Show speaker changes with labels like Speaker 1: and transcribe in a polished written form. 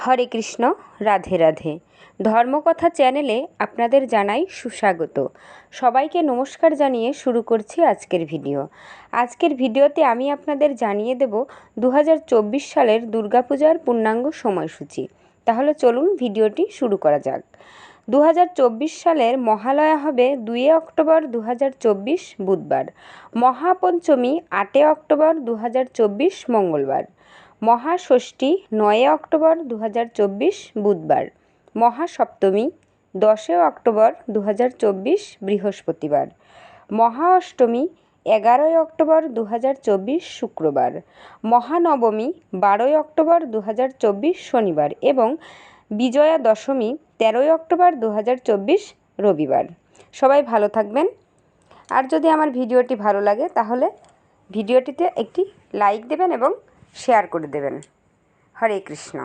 Speaker 1: হরে কৃষ্ণ, রাধে রাধে। ধর্মকথা চ্যানেলে আপনাদের জানাই সুস্বাগত। সবাইকে নমস্কার জানিয়ে শুরু করছি আজকের ভিডিও। আজকের ভিডিওতে আমি আপনাদের জানিয়ে দেব 2024 সালের দুর্গাপূজার পূর্ণাঙ্গ সময়সূচি। তাহলে চলুন ভিডিওটি শুরু করা যাক। 2024 সালের মহালয়া হবে 2 অক্টোবর 2024 বুধবার, মহাপঞ্চমী 8 অক্টোবর 2024 মঙ্গলবার, মহাষষ্ঠী 9 অক্টোবর 2024 বুধবার, মহাসপ্তমী 10 অক্টোবর 2024 বৃহস্পতিবার, মহা অষ্টমী 11 অক্টোবর 2024 শুক্রবার, মহানবমী 12 অক্টোবর 2024 শনিবার এবং বিজয়া দশমী 13 অক্টোবর 2024 রবিবার। সবাই ভালো থাকবেন। আর যদি আমার ভিডিওটি ভালো লাগে তাহলে ভিডিওটিতে একটি লাইক দেবেন এবং শেয়ার করে দেবেন। হরে কৃষ্ণ।